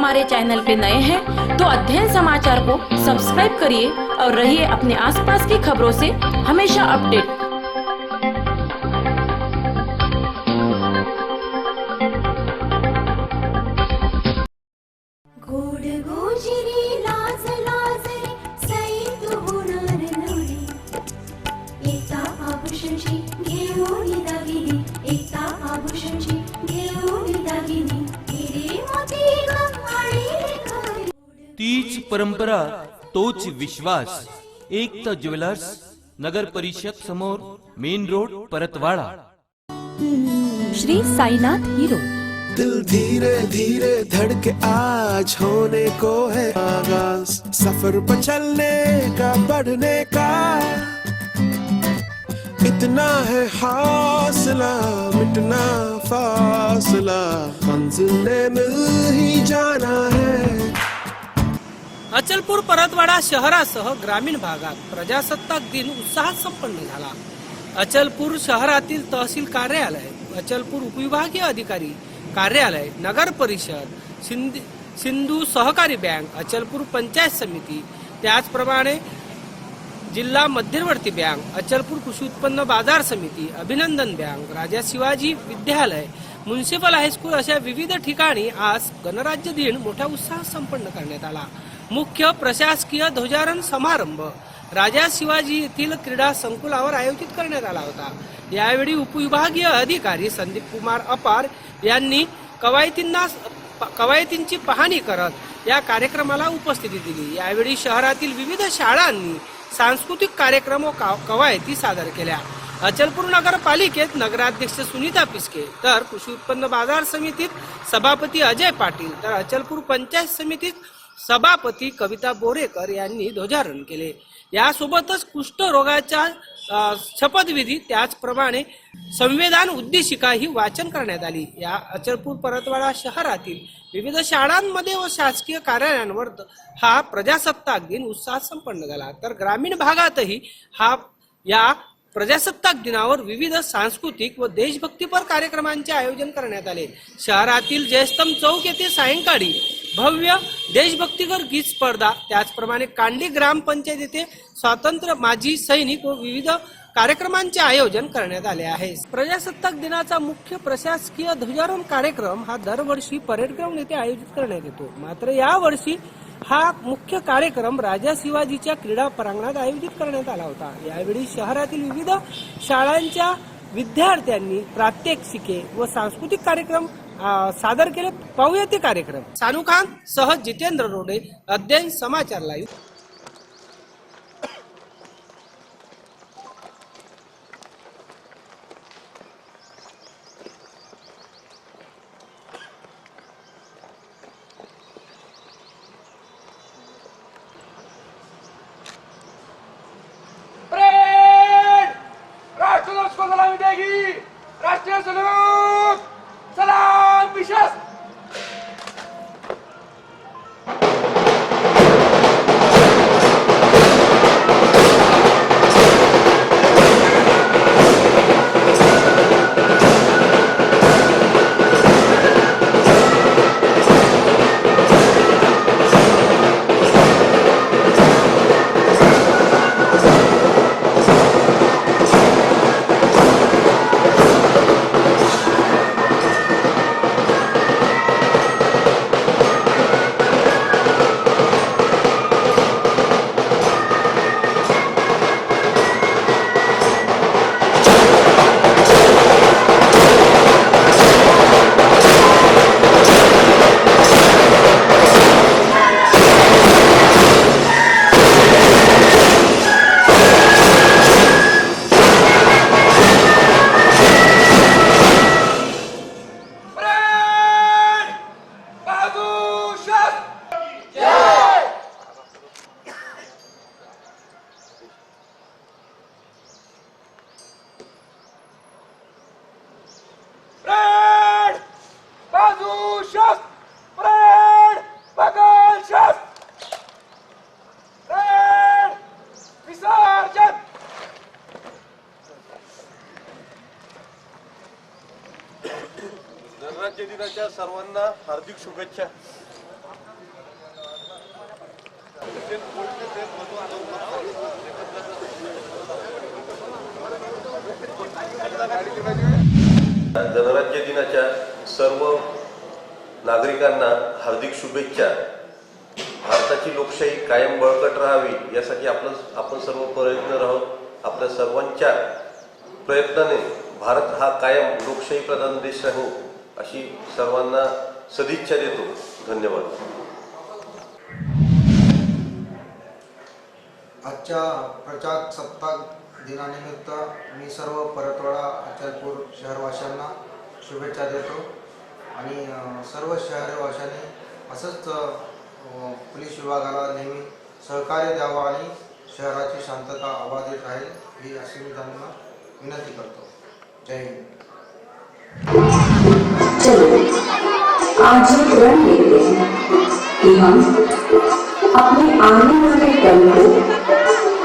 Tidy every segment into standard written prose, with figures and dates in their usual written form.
हमारे चैनल पे नए हैं तो अध्ययन समाचार को सब्सक्राइब करिए और रहिए अपने आसपास की खबरों से हमेशा अपडेट। तीच परंपरा तोच विश्वास। एकता ज्वेलर्स, नगर परिषद समोर, main road, Paratwada. Shri Sainath hero. दिल धीरे धीरे धड़के आज होने को है आगाज, सफर पर चलने का, बढ़ने का इतना है हौसला, मिटना फासला, मंजिल ने मिल ही जाना है। अचलपूर परतवाडा शहरासह ग्रामीण भागात प्रजासत्ताक दिन उत्साहात संपन्न झाला। अचलपूर शहरातील तहसील कार्यालय, अचलपूर उपविभागीय अधिकारी कार्यालय, नगर परिषद, सिंधू सहकारी बँक, अचलपूर पंचायत समिती, त्याचप्रमाणे जिल्हा मध्यवर्ती बँक, अचलपूर कृषी उत्पन्न बाजार समिती, अभिनंदन बँक, राजा शिवाजी विद्यालय, म्युनिसिपल हायस्कूल अशा विविध ठिकाणी आज गणराज्य दिन मोठ्या उत्साहात संपन्न करण्यात आला। मुख्य प्रशासकीय ध्वजारोहण समारंभ राजा शिवाजी येथील क्रीडा संकुलावर आयोजित करण्यात आला होता। यावेळी उपविभागीय अधिकारी संदीप कुमार अपार यांनी कवायतींची पाहणी करत या कार्यक्रमाला उपस्थिती दिली। यावेळी शहरातील विविध शाळांनी सांस्कृतिक कार्यक्रम व कवायती सादर केल्या। अचलपूर नगरपालिकेत नगराध्यक्ष सुनीता पिस्के, तर कृषी उत्पन्न बाजार समितीत सभापती अजय पाटील, तर अचलपूर पंचायत समितीत सभापती कविता बोरेकर यांनी ध्वजारोहण केले। यासोबतच कुष्ठरोगाच्या शपथविधी, त्याचप्रमाणे संविधान उद्देशिका ही वाचन करण्यात आली। या अचलपूर परतवाडा शहरातील विविध शाळांमध्ये व शासकीय कार्यालयांवर हा प्रजासत्ताक दिन उत्साहात संपन्न झाला। तर ग्रामीण भागातही या प्रजासत्ताक दिनावर विविध सांस्कृतिक व देशभक्तीपर कार्यक्रमांचे आयोजन करण्यात आले। शहरातील जयस्तंभ चौक येथे सायंकाळी भव्य देशभक्तीपर गीत स्पर्धा, त्याचप्रमाणे कांडी ग्रामपंचायत येथे स्वातंत्र्य माजी सैनिक व विविध कार्यक्रमांचे आयोजन करण्यात आले आहे। प्रजासत्ताक दिनाचा मुख्य प्रशासकीय ध्वजारोहण कार्यक्रम हा दरवर्षी परेड ग्राउंड येथे आयोजित करण्यात येतो। मात्र यावर्षी हा मुख्य कार्यक्रम राजा शिवाजीच्या क्रीडा प्रांगणात आयोजित करण्यात आला होता। यावेळी शहरातील विविध शाळांच्या विद्यार्थ्यांनी प्रात्यक्षिके व सांस्कृतिक कार्यक्रम सादर केले। पाहूया ते कार्यक्रम। सानू खान सह जितेंद्र रोडे, अध्ययन समाचार लाईव्ह। राष्ट्रीय सलूट, सलाम विशेष। गणराज्य दिनाच्या सर्वांना हार्दिक शुभेच्छा। गणराज्य दिनाच्या सर्व नागरिकांना हार्दिक शुभेच्छा. भारताची लोकशाही कायम बळकट राहावी यासाठी आपण सर्व प्रयत्न आहोत. आपल्या सर्वांच्या प्रयत्नाने भारत हा कायम लोकशाही प्रधान देश राहू अशी सर्वांना सदिच्छा देतो. धन्यवाद. आजच्या प्रजासत्ताक दिनानिमित्त मी सर्व परतवाडा अचलपूर शहरवाशांना शुभेच्छा देतो आणि सर्व शहरवाशांनी असंच पोलीस विभागाला नेहमी सहकार्य द्यावं आणि शहराची शांतता अबाधित राहील ही अशी मी त्यांना विनंती करतो. जय हिंद. आज एक रण लेते हैं कि हम अपने आने वाले कल को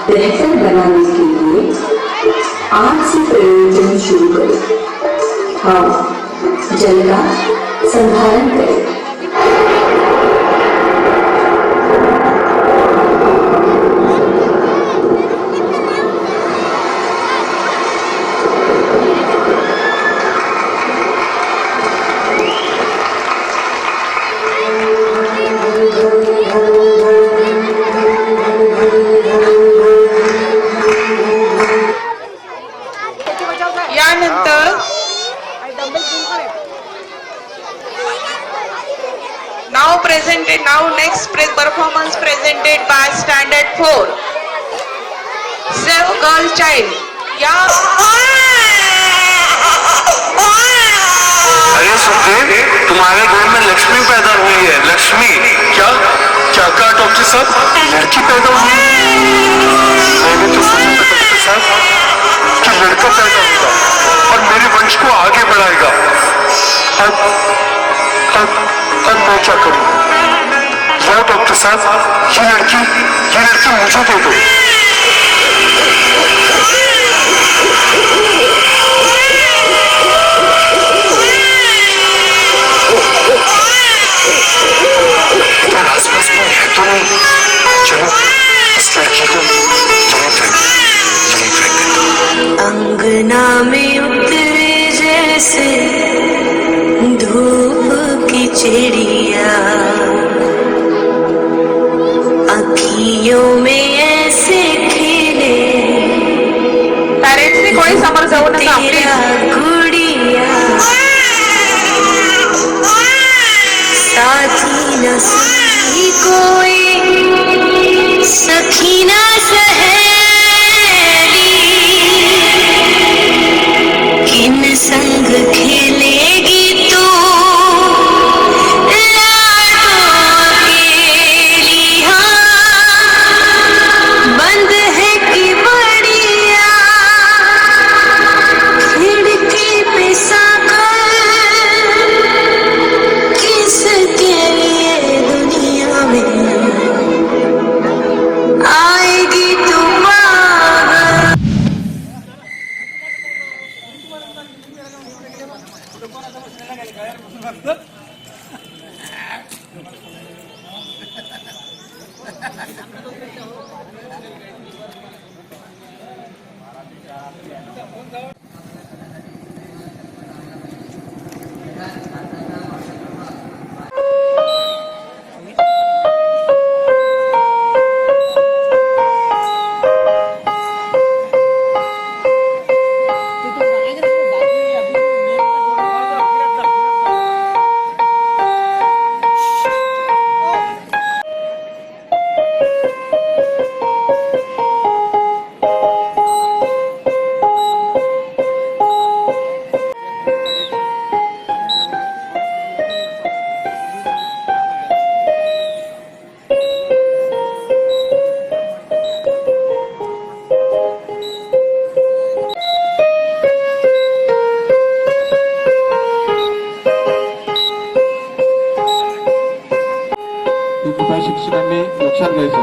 बेहतर बनाने के लिए आज से प्रयोजन शुरू करें. हम जल का संधारण करें. यानंतर now next performance presented by Standard 4 Save Girl Child. अरे सुखदेव, तुम्हारे घर में लक्ष्मी पैदा हुई है. लक्ष्मी क्या क्या कहा डॉक्टर साहब? लड़की पैदा हुई. मैंने तो सोचा था डॉक्टर साहब कि लड़का पैदा होगा और मेरे वंश को आगे बढ़ाएगा. अब मैं क्या करूं? या डॉक्टर साहब, ये लड़की मुझे दे दो. आसपास में है तो नहीं. चलो इस लड़की को यहीं फेंक दो. अंगना में उतरे जैसे धूप की चिड़िया, अखियों में ऐसे खिले पेरेंट्स ने कोणी समोर जाऊ नका. तेरा गुड़िया, साथी न सखी कोई, सखी न सहेली, किन संग खेलेगी तू लाडों अकेली. हाँ, बंद है कि बढ़िया खिड़की पे साकर, किसके लिए दुनिया में आएगी तू पागल. शिक्षकांनी लक्षात घ्यायचं.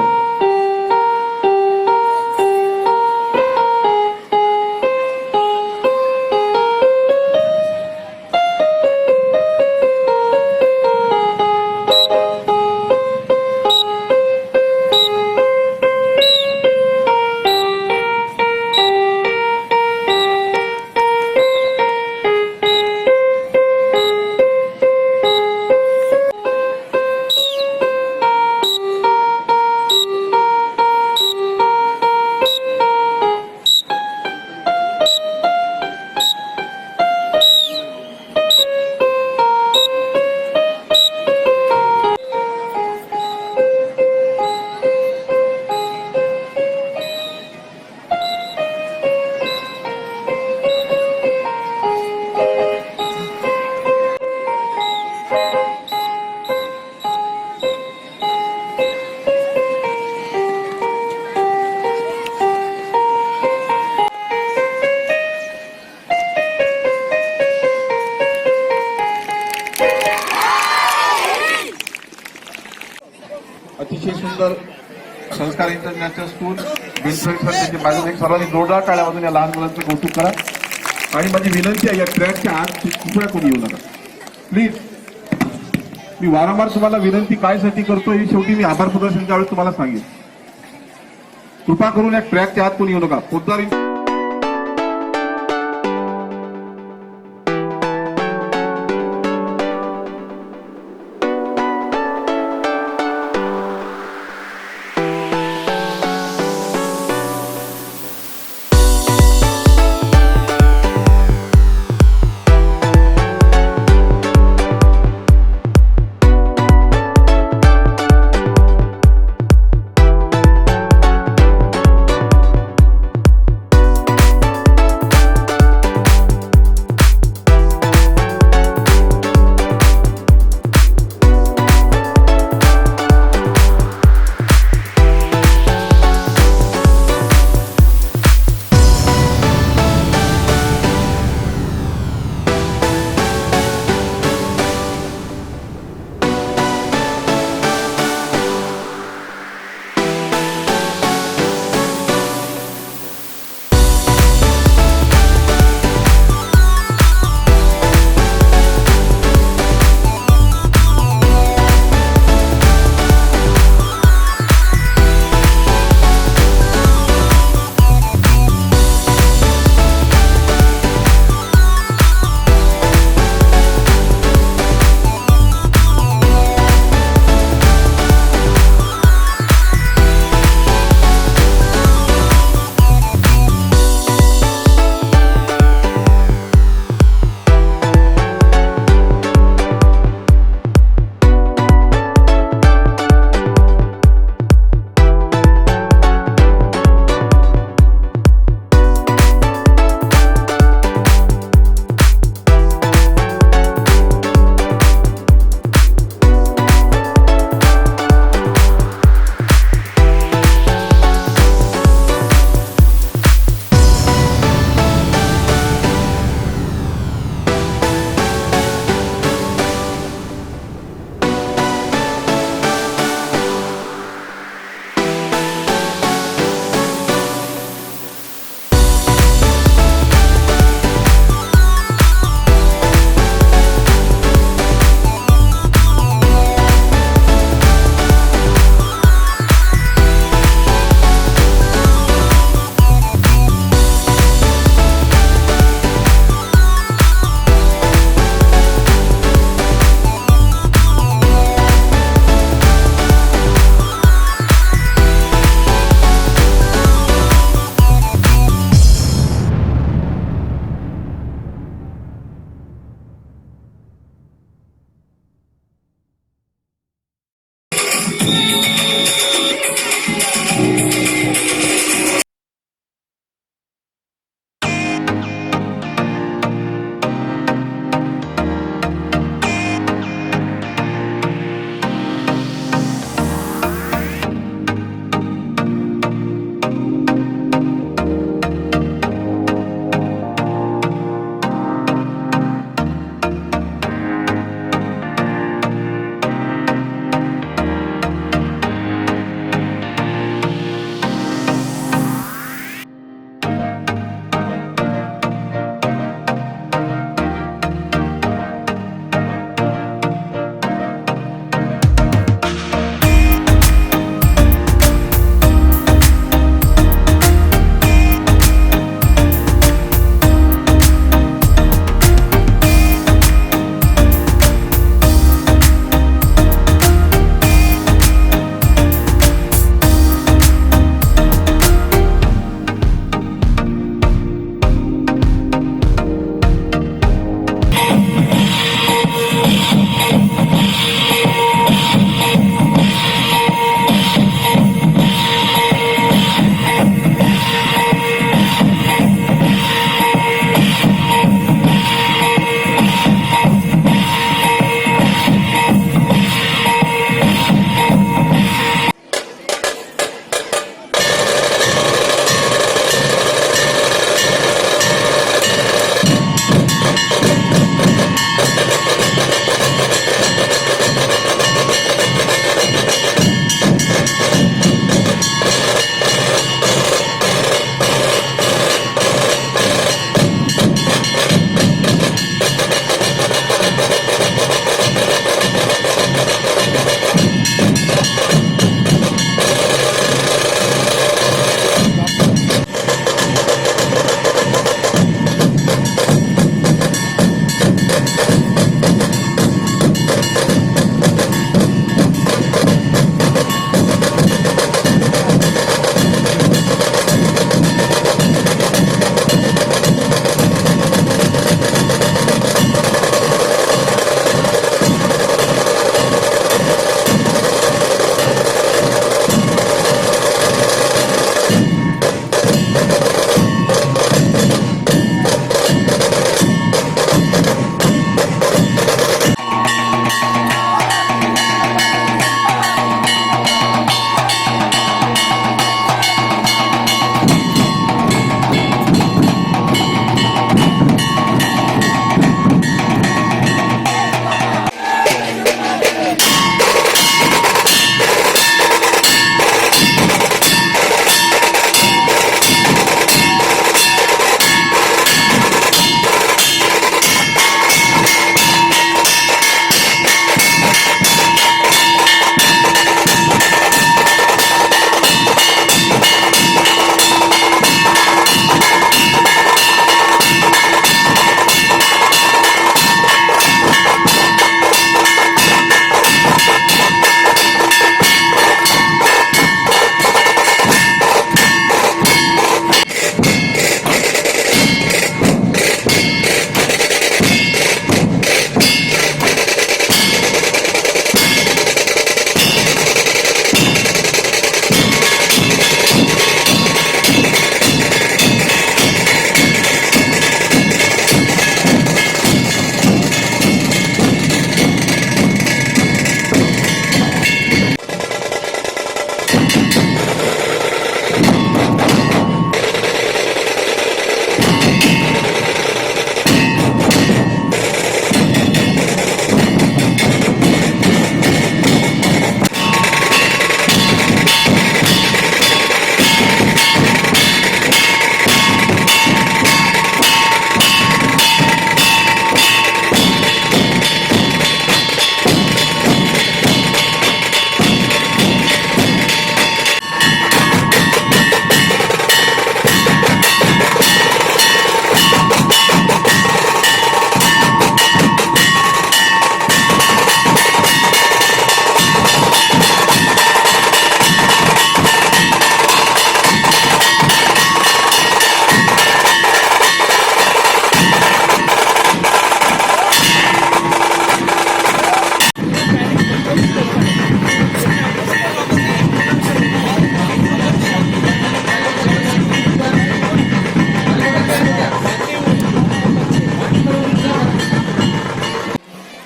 अतिशय सुंदर संस्कार इंटरनॅशनल स्कूल बिनसोई सर त्याच्या बाजूने एक सर्वांनी जोरदार टाळ्या वाजून या लहान मुलांचं कौतुक करा. आणि माझी विनंती आहे, या ट्रॅकच्या आत कुठल्या कोणी येऊ नका प्लीज. मी वारंवार तुम्हाला विनंती कायसाठी करतोय, ही शेवटी मी आभार प्रदर्शनच्या वेळेस तुम्हाला सांगेन. कृपा करून या ट्रॅकच्या आत कोणी येऊ नका. पोद्दार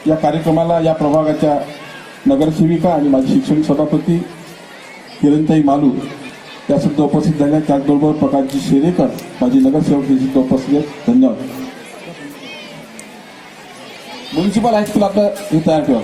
या कार्यक्रमाला या प्रभागाच्या नगरसेविका आणि माझी शिक्षण सभापती किरणताई मालू या सुद्धा उपस्थित झाल्या. त्याचबरोबर प्रकाशजी शेरेकर माझी नगरसेवक हे सुद्धा उपस्थित आहेत. धन्यवाद. म्युनिसिपल हायस्कूल आपलं हे तयार ठेवा.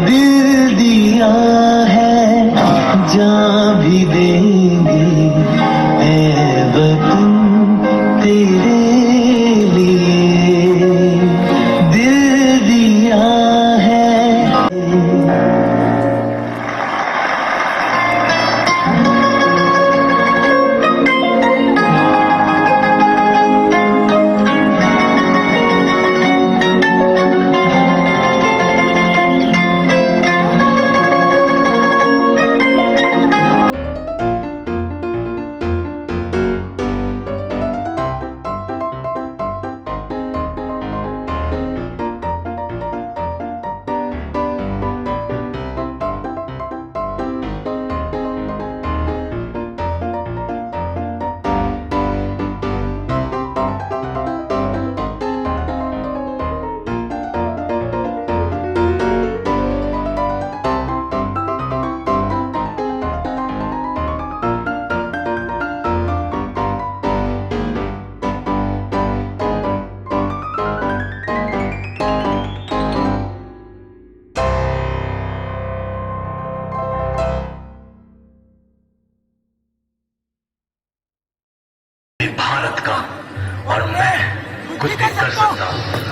दिल दिया है जान भी देंगे ऐ वतन तेरे लिए दिल दिया है. भारत का और मैं कुछ भी कर सकता हूँ.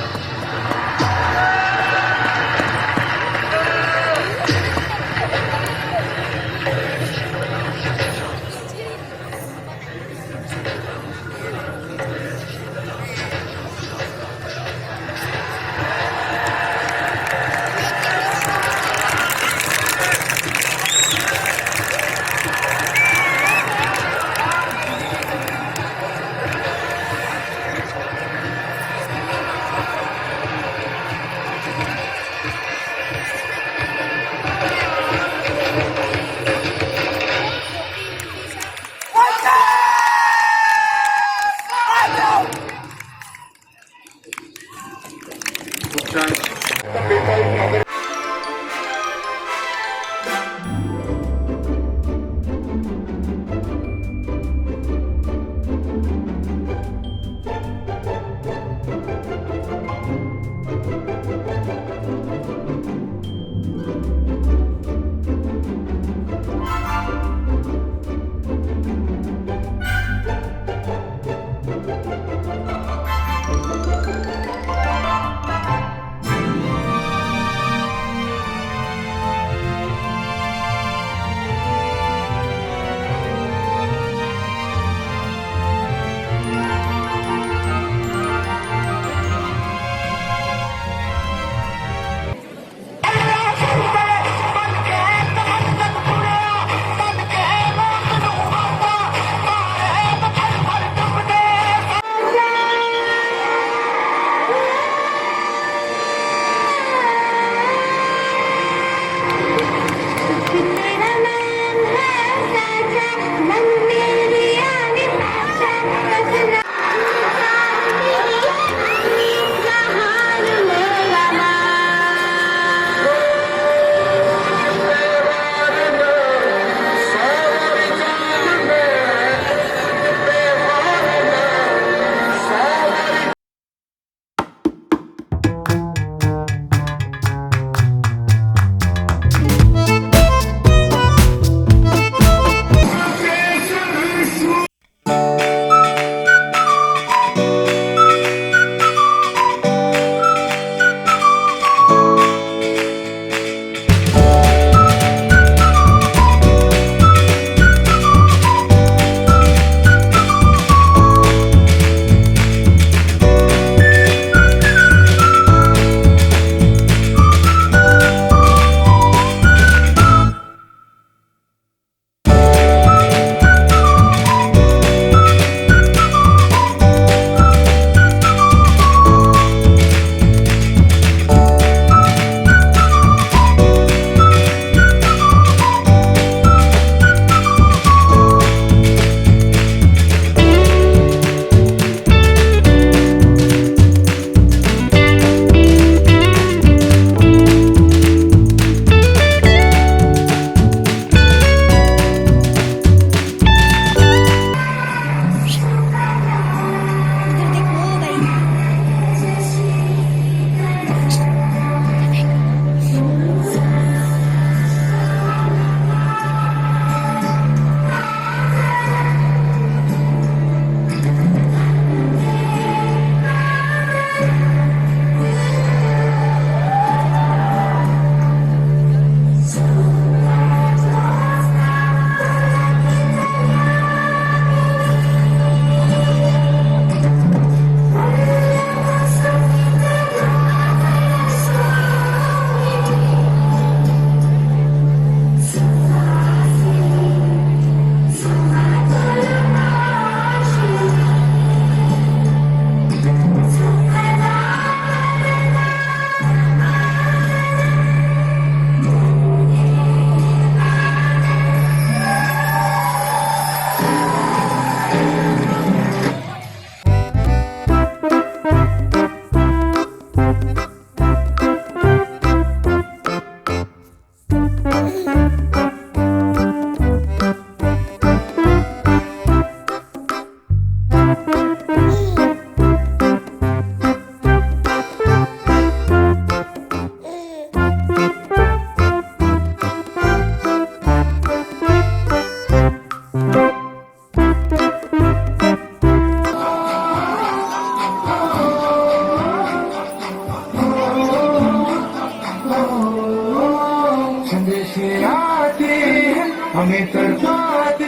हमें तड़पाते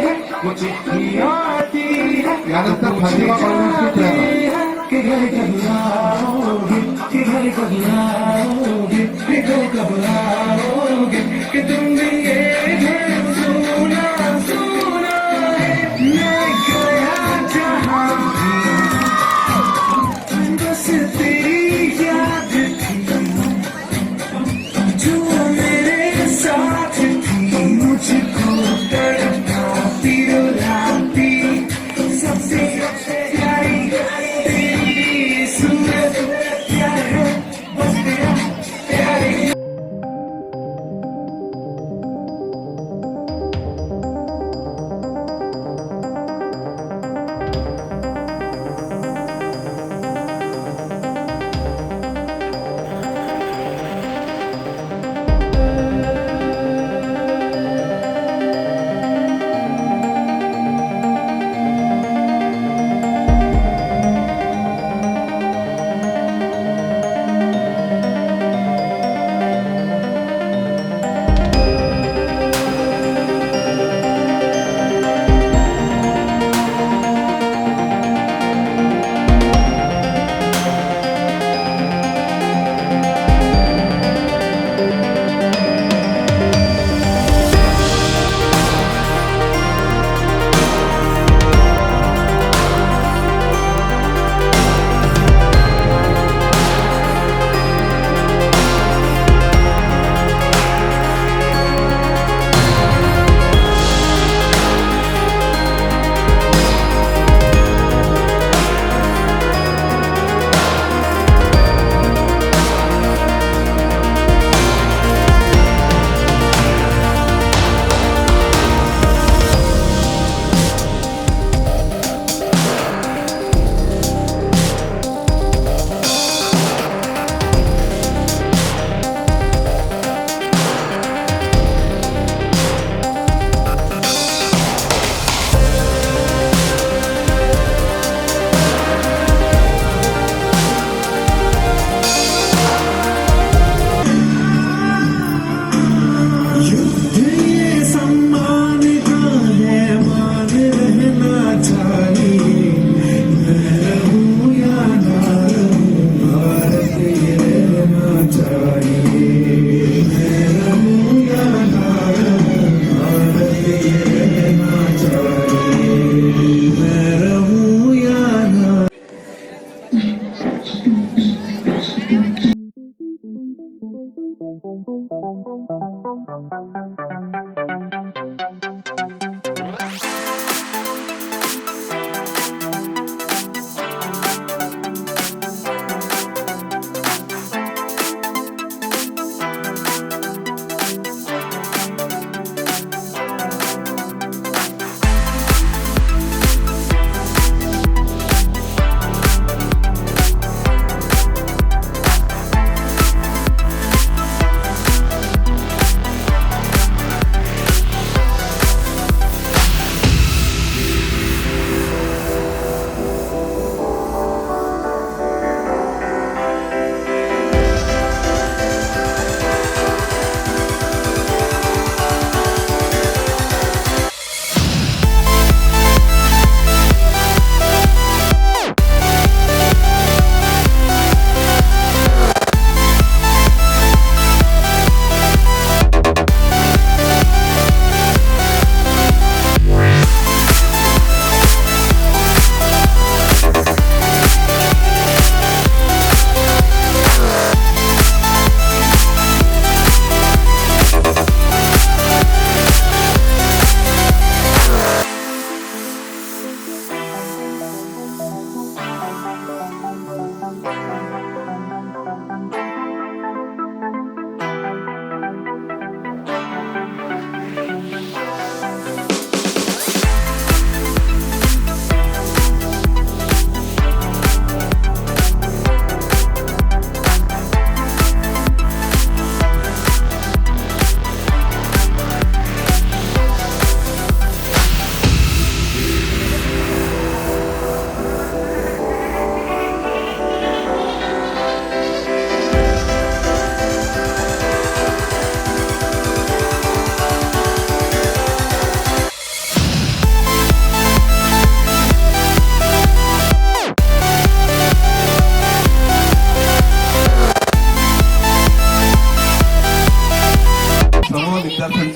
हैं वो चिट्ठी आती है यानंतर फातिमा कि घर कब आओगे कि घर कब आओगे कि घर कब आओगे कि तुम भी ये घर सुना सुना है मैं गया जहाँ भी बस तेरी याद थी जो मेरे साथ थी मुझको तड़पाती रुलाती सबसे प्यारी तेरी सूरत प्यार है बस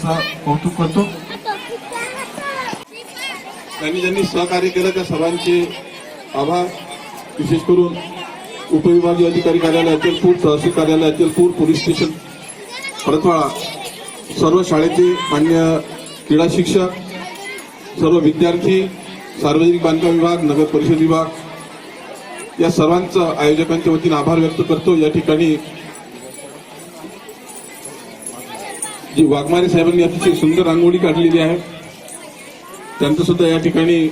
त्यांचं कौतुक करतो. ज्यांनी सहकार्य केलं त्या सर्वांचे आभार. विशेष करून उपविभागीय अधिकारी कार्यालय अचलपूर, तहसील कार्यालय अचलपूर, पोलीस स्टेशन परतवाडा, सर्व शाळेचे मान्य क्रीडा शिक्षक, सर्व विद्यार्थी, सार्वजनिक बांधकाम विभाग, नगर परिषद विभाग या सर्वांचं आयोजकांच्या वतीने आभार व्यक्त करतो. या ठिकाणी जी वाघमारे साहेबांनी अतिशय सुंदर रांगोळी काढलेली आहे त्यांचं सुद्धा या ठिकाणी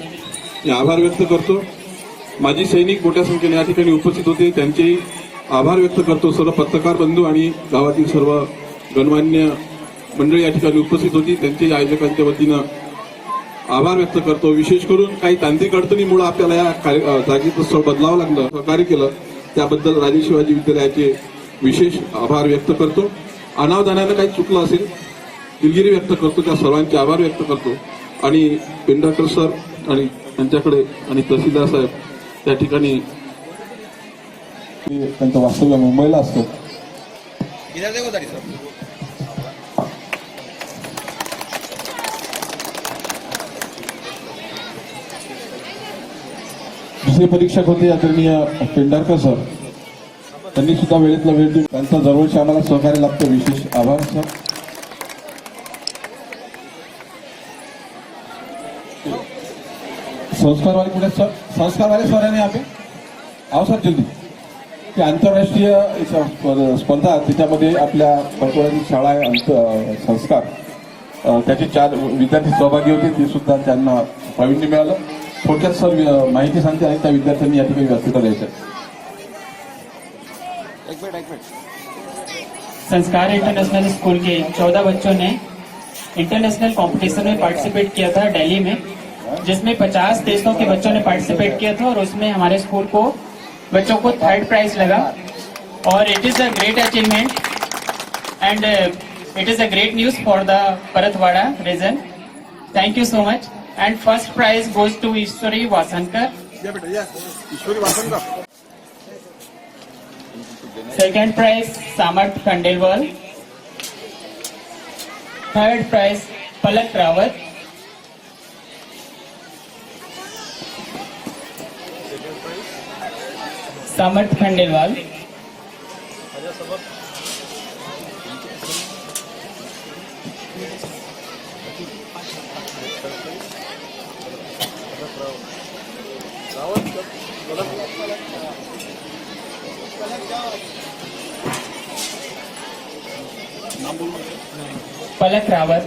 आभार व्यक्त करतो. माजी सैनिक मोठ्या संख्येने या ठिकाणी उपस्थित होते, त्यांचेही आभार व्यक्त करतो. सर्व पत्रकार बंधू आणि गावातील सर्व गणमान्य मंडळी या ठिकाणी उपस्थित होती, त्यांचे आयोजकांच्या वतीनं आभार व्यक्त करतो. विशेष करून काही तांत्रिक अडचणीमुळे आपल्याला या जागेचं स्थळ बदलावं लागलं, सहकार्य केलं त्याबद्दल राजे शिवाजी विद्यालयाचे विशेष आभार व्यक्त करतो. अनावधानानं काही चुकलं असेल दिलगिरी व्यक्त करतो, त्या सर्वांचे आभार व्यक्त करतो. आणि पेंढारकर सर आणि त्यांच्याकडे आणि तहसीलदार साहेब त्या ठिकाणी त्यांचं वास्तव्य मुंबईला असतं. दुसरे परीक्षक होते आदरणीय पेंढारकर सर, त्यांनी सुद्धा वेळेतला वेळ देऊन त्यांचा दरवर्षी आम्हाला सहकार्य लागतं. विशेष आभार सर. संस्कार वाले कुठे सर? संस्कार वाले सर आहे आपले आओ सर जल्दी. ते आंतरराष्ट्रीय स्पर्धा त्याच्यामध्ये आपल्या परतवाड्याची शाळा आहे संस्कार, त्याचे 4 विद्यार्थी सहभागी होते, ते सुद्धा त्यांना प्रावीण्य मिळालं. थोडक्यात सर माहिती सांगते आणि त्या विद्यार्थ्यांनी या ठिकाणी व्यासपीठाला द्यायचं. संस्कार इंटरनेशनल स्कूल के 14 बच्चों ने इंटरनेशनल कंपटीशन में पार्टिसिपेट किया था दिल्ली में, जिसमें 50 देशों के बच्चों ने पार्टिसिपेट किया था और उसमें हमारे स्कूल को बच्चों को 3rd प्राइज लगा. और it is a great achievement and it is a great news for the Paratwada region. Thank you so much. And first prize goes to Ishwari Vasankar. Second prize Samarth Khandelwal. Third prize Palak Rawat. Samarth Khandelwal. पलक रावत.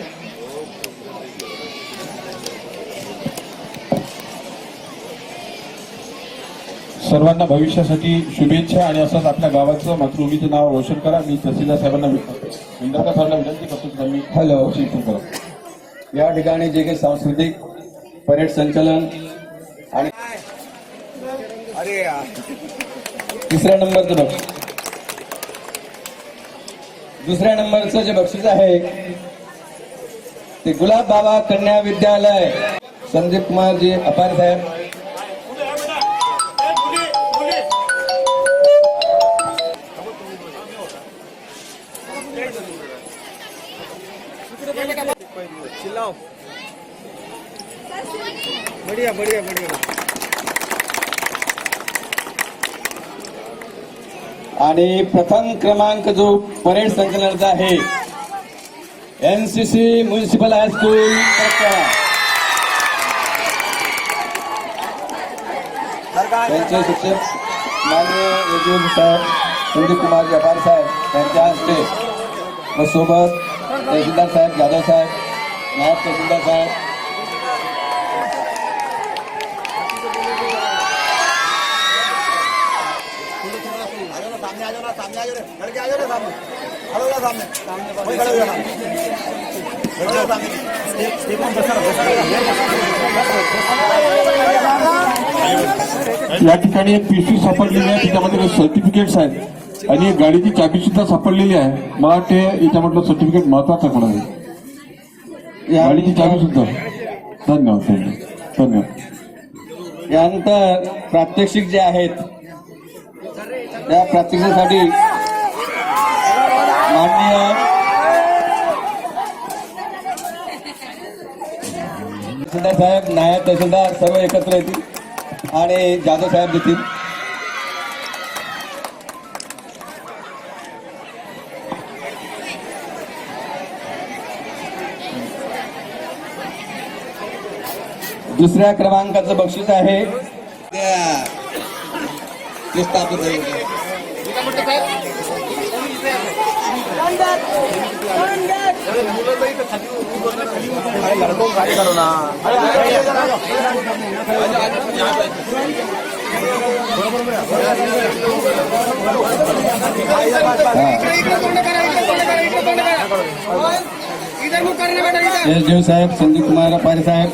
सर्वांना भविष्यासाठी शुभेच्छा आणि असंच आपल्या गावाचं मातृभूमीचं नाव रोशन करा. मी तहसीलदार साहेबांना पेंढारकर साहेबांना विनंती करतो की त्यांनी करा. या ठिकाणी जे काही सांस्कृतिक परेड संचलन आणि 3ऱ्या नंबरचं बक्षीस, 2ऱ्या नंबरचं जे बक्षीस आहे ते गुलाब बाबा कन्या विद्यालय संदीप कुमार जी अपार साहेब. बढ़िया बढ़िया बढ़िया. आणि प्रथम क्रमांक जो परेड संचलनाचा आहे एनसीसी म्युनिसिपल हायस्कूल परतवाडा, त्यांचे शिक्षक माननीय यजमान साहेब संदीप कुमार अपार साहेब यांच्या हस्ते व सोबत तहसीलदार साहेब जाधव साहेब, नायब तहसीलदार साहेब, या ठिकाणी एक पिशवी सापडलेली आहे, त्याच्यामध्ये सर्टिफिकेट्स आहेत आणि गाडीची चाबी सुद्धा सापडलेली आहे. मला वाटते याच्यामधलं सर्टिफिकेट महत्वाचं पण आहे, गाडीची चाबी सुद्धा. धन्यवाद धन्यवाद. यानंतर प्रात्यक्षिक जे आहेत त्या प्रात्यक्षिकासाठी माननीय तहसीलदार साहेब, नायब तहसीलदार सर्व एकत्र येतील आणि जाधव साहेब देतील. दुसऱ्या क्रमांकाचं बक्षीस आहे देव साहेब, संदीप कुमार पारे साहेब,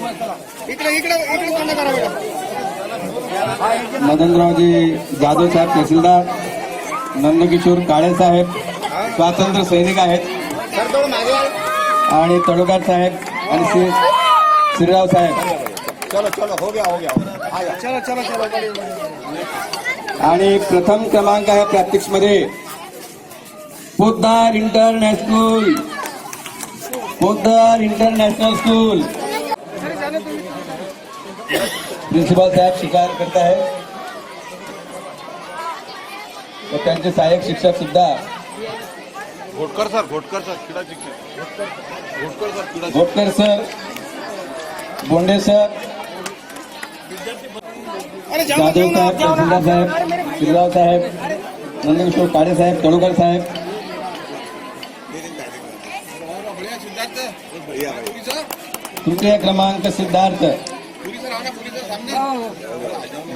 मदनरावजी जाधव साहेब तहसीलदार, नंदकिशोर काळे साहेब स्वातंत्र्य सैनिक आहेत आणि तळोगार साहेब आणि श्रीराव साहेब. आणि प्रथम क्रमांक आहे प्रॅक्टिस मध्ये पोद्दार इंटरनॅशनल स्कूल. प्रिन्सिपल साहेब स्वीकार करत आहे व त्यांचे सहाय्यक शिक्षक सुद्धा घोटकर सर, बोंडे सर, जाधव साहेब, तहसीलदार साहेब, श्रीराव साहेब, नंदकिशोर काळे साहेब, तळोकर साहेब. तृतीय क्रमांक सिद्धार्थ,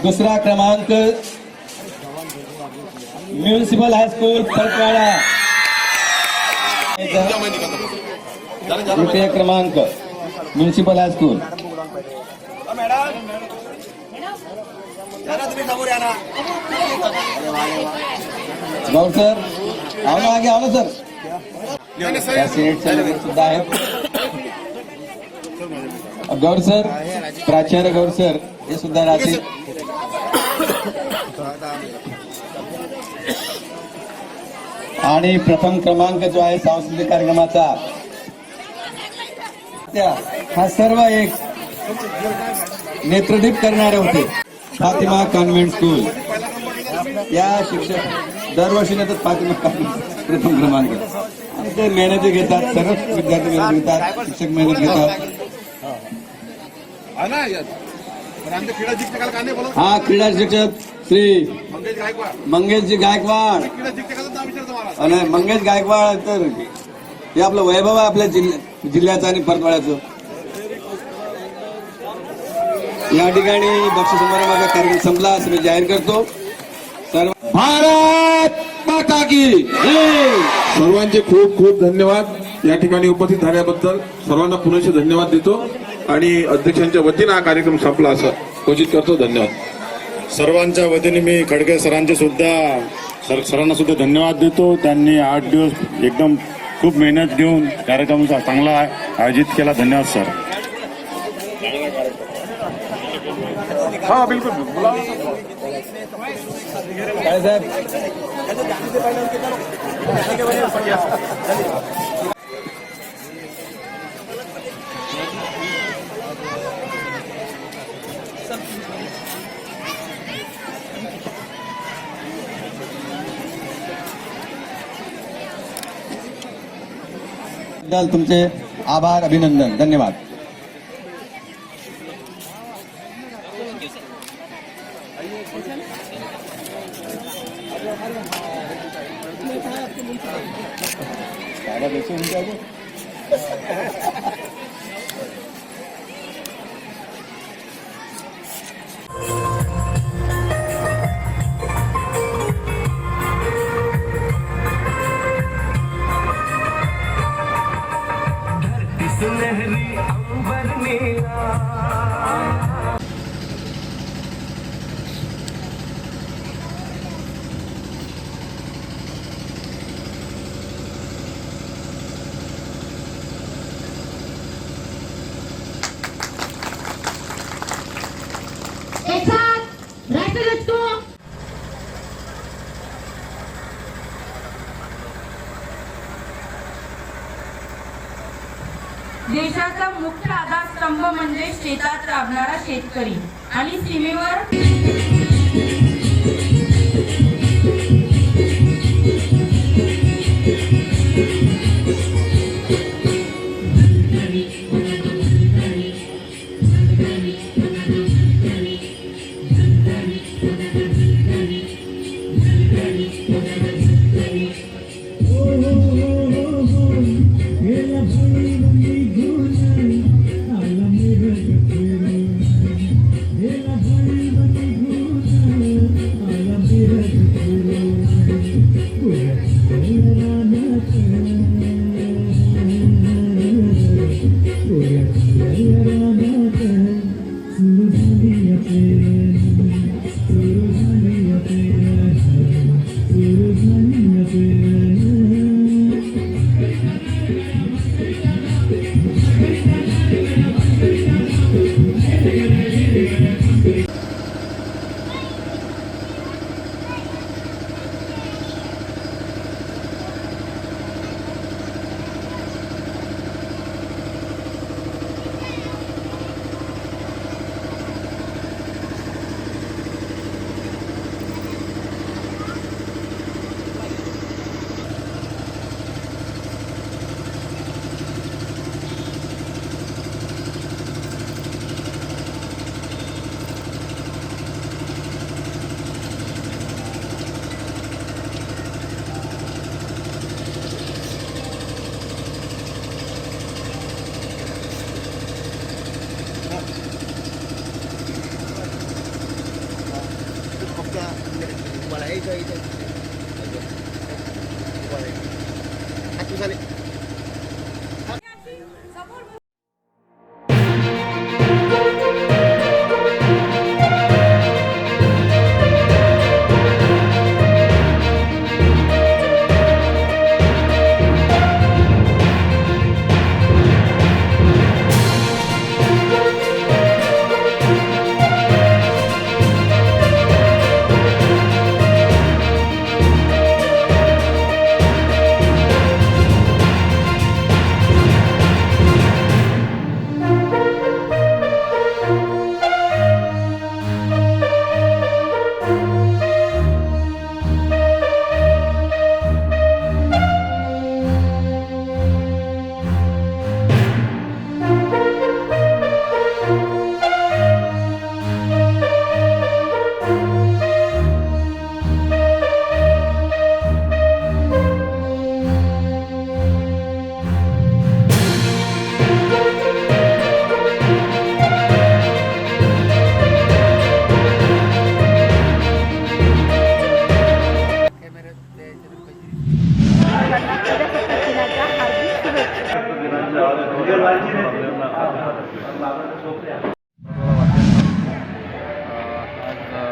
दुसरा क्रमांक म्युनिसिपल हायस्कूल परतवाडा, तृतीय क्रमांक म्युनिसिपल हायस्कूल. गौर सर, आओ ना आगे, आओ ना सर. सुद्धा आहेत गौर सर, प्राचार्य गौर सर हे सुद्धा राहतील. आणि प्रथम क्रमांक जो आहे सांस्कृतिक कार्यक्रमाचा हा सर्व एक नेत्रदीप करणारे होते. फातिमा कॉन्व्हेंट स्कूल या शिक्षक दरवर्षी नेतात फातिमा कॉन्व्हेंट प्रथम क्रमांक. आणि ते मेहनत घेतात, सर्व विद्यार्थी मेहनत घेतात, शिक्षक मेहनत घेतात. हा क्रीडा शिक्षक श्री मंगेशजी गायकवाड. आणि मंगेश गायकवाड तर हे आपलं वैभव आहे आपल्या जिल्ह्याचं आणि परतवाड्याचं. या ठिकाणी बक्षीस समारंभाचा कार्यक्रम संपला असं मी जाहीर करतो. सर्व भारत माता की जय. सर्वांचे खूप खूप धन्यवाद. या ठिकाणी उपस्थित झाल्याबद्दल सर्वांना पुनश्च धन्यवाद देतो आणि अध्यक्षांच्या वतीनं हा कार्यक्रम संपला असं घोषित करतो. धन्यवाद. सर्वांच्या वतीने मी खडके सरांचे सुद्धा सरांना सुद्धा धन्यवाद देतो. त्यांनी 8 दिवस एकदम खूप मेहनत घेऊन कार्यक्रम चांगला आयोजित केला. धन्यवाद सर. हा बिलकुल काय साहेब. तुमचे आभार, अभिनंदन, धन्यवाद. सुनहरी अंबर मेरा देशाचा मुख्य आधारस्तंभ म्हणजे शेतात राबणारा शेतकरी आणि सीमेवर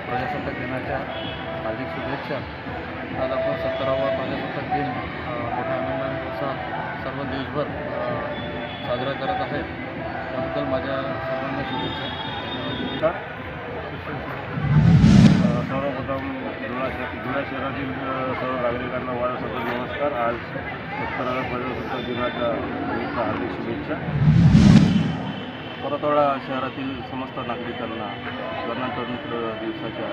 प्रजासत्ताक दिनाच्या हार्दिक शुभेच्छा. आज आपण 17वा प्रजासत्ताक दिन मोठ्या आनंदाचा सर्व देशभर साजरा करत आहे. त्याबद्दल माझ्या सर्वांना शुभेच्छा. सर्वप्रथम धुळा शहरातील सर्व नागरिकांना वारसत्व नमस्कार. आज 17व्या प्रजासत्ताक दिनाच्या हार्दिक शुभेच्छा. परतवाडा शहरातील समस्त नागरिकांना गणतंत्र दिवसाच्या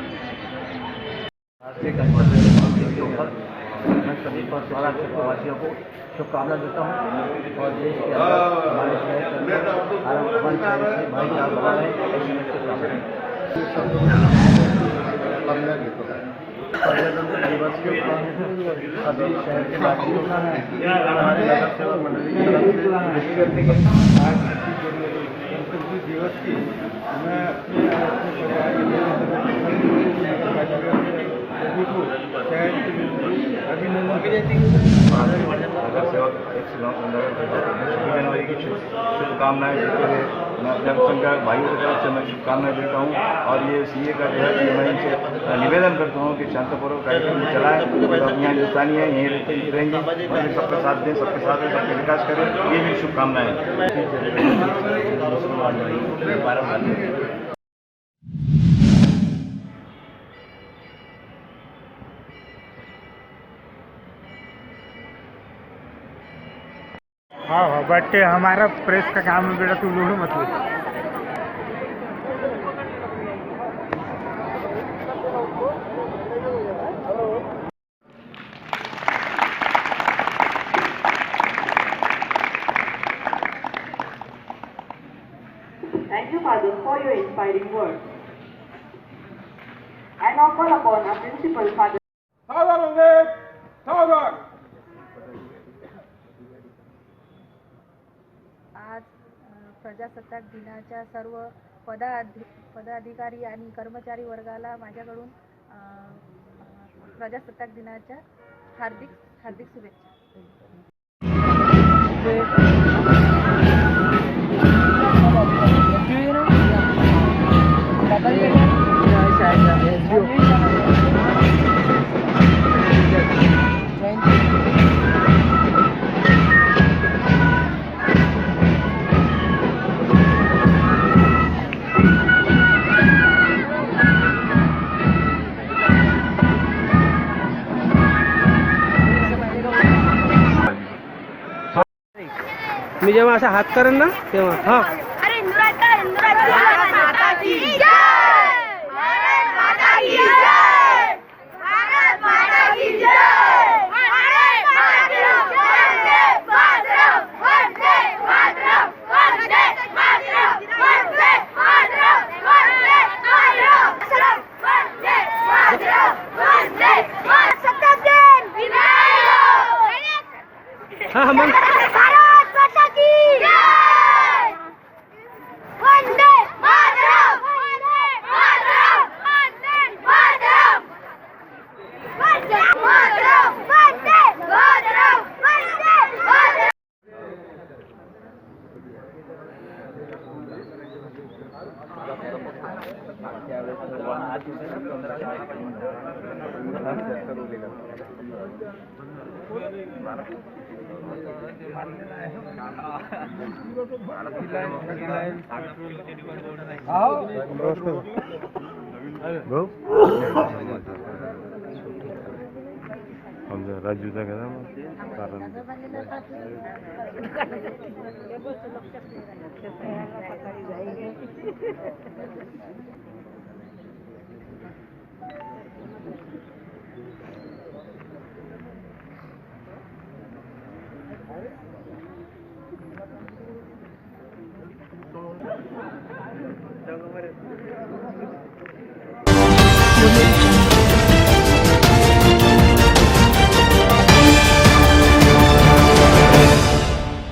मैं सभी परतवाड़ा के प्रवासियों को शुभकामना देता हूँ और देश के अंदर हमारे शहर भाईचारा बना है प्रजातंत्र दिवस के सभी शहर के नागरिकों हमारे नगर सेवक मंडली की तरफ से आज दिवस की मैं अपने सभी को अभिनंदन नगर सेवक 26 जनवरी की शुभकामनाएं देते हुए मैं अपने अल्पसंख्यक भाइयों की तरफ से मैं शुभकामनाएं देता हूँ. और ये सीए का जो है कि मैं इनसे निवेदन करता हूँ कि शांतिपूर्वक कार्यक्रम चलाएं. तो यहाँ हिंदुस्तानी है, यहीं रहेंगे और सबका साथ दें, सबके साथ सबके विकास करें. ये भी शुभकामनाएं. हाँ बट हमारा प्रेस का काम है बेटा, तू लूडो मत ले। Thank you, Father, for your inspiring words. I now call upon our principal, Father. आज प्रजासत्ताक दिनाच्या सर्व पदाधिकारी आणि कर्मचारी वर्गाला माझ्याकडून प्रजासत्ताक दिनाच्या हार्दिक शुभेच्छा. मी जेव्हा असा हात करेन ना तेव्हा हा हा मग राजूचा घरा कारण